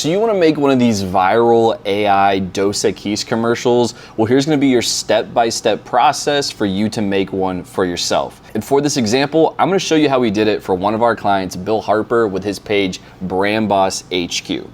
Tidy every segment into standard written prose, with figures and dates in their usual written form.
So you want to make one of these viral AI Dos Equis commercials? Well, here's going to be your step-by-step process for you to make one for yourself. And for this example, I'm going to show you how we did it for one of our clients, Bill Harper, with his page Brand Boss HQ.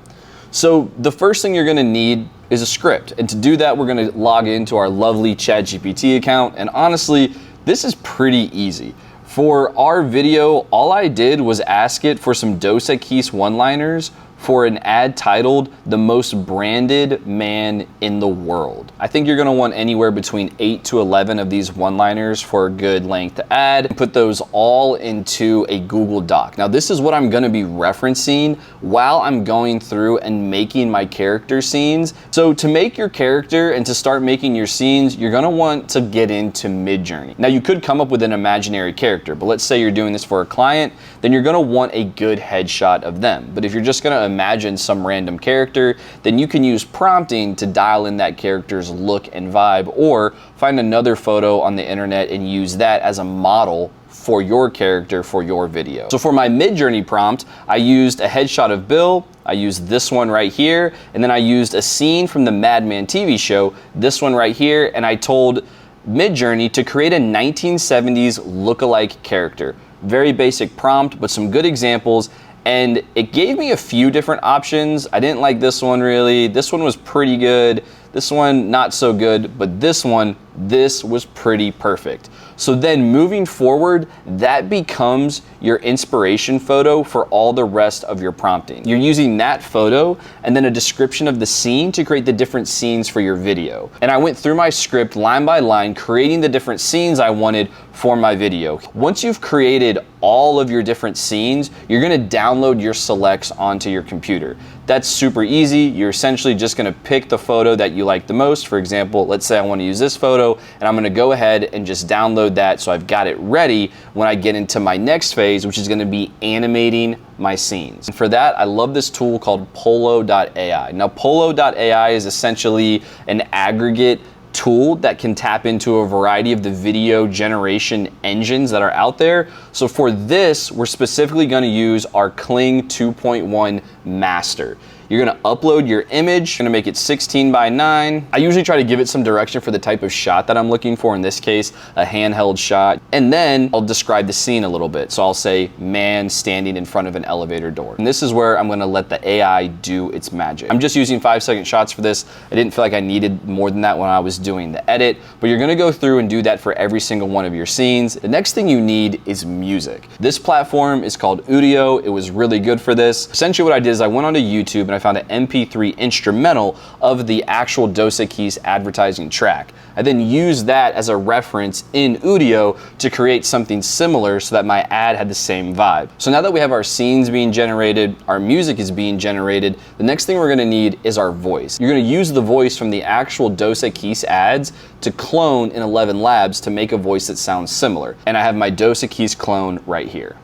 So the first thing you're going to need is a script. And to do that, we're going to log into our lovely ChatGPT account. And honestly, this is pretty easy. For our video, all I did was ask it for some Dos Equis one-liners for an ad titled "The Most Branded Man in the World." I think you're gonna want anywhere between 8 to 11 of these one-liners for a good length ad. Put those all into a Google Doc. Now this is what I'm gonna be referencing while I'm going through and making my character scenes. So to make your character and to start making your scenes, you're gonna want to get into Midjourney. Now you could come up with an imaginary character, but let's say you're doing this for a client, then you're gonna want a good headshot of them. But if you're just gonna imagine some random character, then you can use prompting to dial in that character's look and vibe, or find another photo on the internet and use that as a model for your character for your video. So for my Midjourney prompt, I used a headshot of Bill, I used this one right here, and then I used a scene from the Mad Men TV show, this one right here, and I told Midjourney to create a 1970s lookalike character. Very basic prompt, but some good examples. And it gave me a few different options. I didn't like this one really. This one was pretty good. This one, not so good, but this one, this was pretty perfect. So then moving forward, that becomes your inspiration photo for all the rest of your prompting. You're using that photo and then a description of the scene to create the different scenes for your video. And I went through my script line by line, creating the different scenes I wanted for my video. Once you've created all of your different scenes, you're gonna download your selects onto your computer. That's super easy. You're essentially just gonna pick the photo that you like the most. For example, let's say I wanna use this photo, and I'm gonna go ahead and just download that so I've got it ready when I get into my next phase, which is gonna be animating my scenes. And for that, I love this tool called Polo.ai. Now, Polo.ai is essentially an aggregate tool that can tap into a variety of the video generation engines that are out there. So for this, we're specifically going to use our Kling 2.1 master. You're going to upload your image, going to make it 16 by 9. I usually try to give it some direction for the type of shot that I'm looking for. In this case, a handheld shot. And then I'll describe the scene a little bit. So I'll say man standing in front of an elevator door. And this is where I'm going to let the AI do its magic. I'm just using 5-second shots for this. I didn't feel like I needed more than that when I was doing the edit, but you're going to go through and do that for every single one of your scenes. The next thing you need is music. This platform is called Udio. It was really good for this. Essentially what I did is I went onto YouTube and I found an MP3 instrumental of the actual Dos Equis advertising track. I then used that as a reference in Udio to create something similar so that my ad had the same vibe. So now that we have our scenes being generated, our music is being generated, the next thing we're gonna need is our voice. You're gonna use the voice from the actual Dos Equis ads to clone in 11 Labs to make a voice that sounds similar. And I have my Dos Equis clone right here.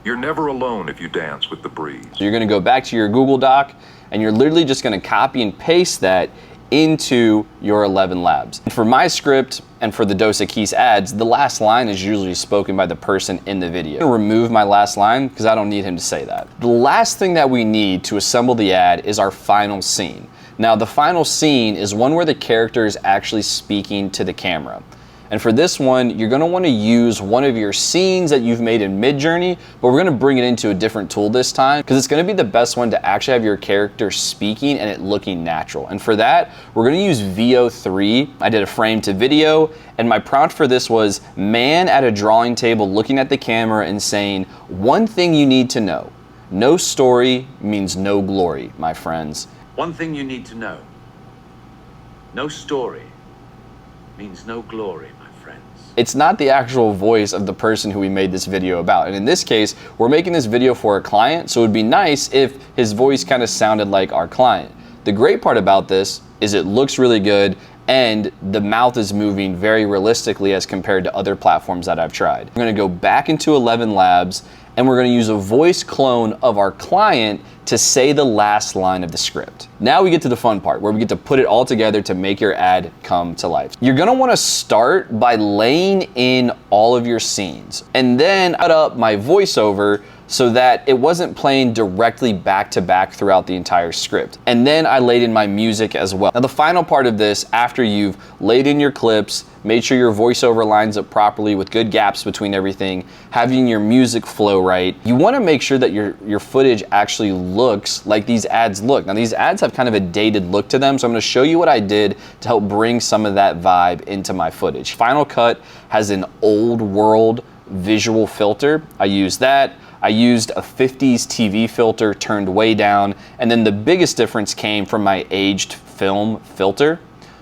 You're never alone if you dance with the breeze. So you're gonna go back to your Google Doc and you're literally just gonna copy and paste that into your 11 Labs. And for my script and for the Dos Equis ads, the last line is usually spoken by the person in the video. I'm gonna remove my last line because I don't need him to say that. The last thing that we need to assemble the ad is our final scene. Now, the final scene is one where the character is actually speaking to the camera. And for this one, you're gonna wanna use one of your scenes that you've made in Midjourney, but we're gonna bring it into a different tool this time because it's gonna be the best one to actually have your character speaking and it looking natural. And for that, we're gonna use VO3. I did a frame to video, and my prompt for this was man at a drawing table looking at the camera and saying, "One thing you need to know, no story means no glory, my friends." One thing you need to know, no story means no glory, my friends. It's not the actual voice of the person who we made this video about. And in this case, we're making this video for a client, so it'd be nice if his voice kind of sounded like our client. The great part about this is it looks really good and the mouth is moving very realistically as compared to other platforms that I've tried. We're gonna go back into 11 Labs and we're gonna use a voice clone of our client to say the last line of the script. Now we get to the fun part where we get to put it all together to make your ad come to life. You're gonna wanna start by laying in all of your scenes and then cut up my voiceover so that it wasn't playing directly back to back throughout the entire script. And then I laid in my music as well. Now the final part of this, after you've laid in your clips, made sure your voiceover lines up properly with good gaps between everything, having your music flow right, you want to make sure that your footage actually looks like these ads look. Now these ads have kind of a dated look to them, so I'm going to show you what I did to help bring some of that vibe into my footage. Final Cut has an old world visual filter. I used that. I used a 50s TV filter turned way down, and then the biggest difference came from my aged film filter.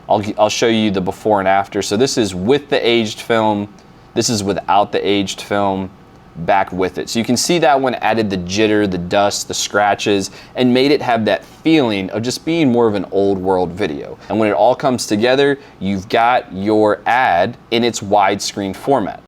I'll show you the before and after. So this is with the aged film, this is without the aged film, back with it. So you can see that one added the jitter, the dust, the scratches, and made it have that feeling of just being more of an old world video. And when it all comes together, you've got your ad in its widescreen format.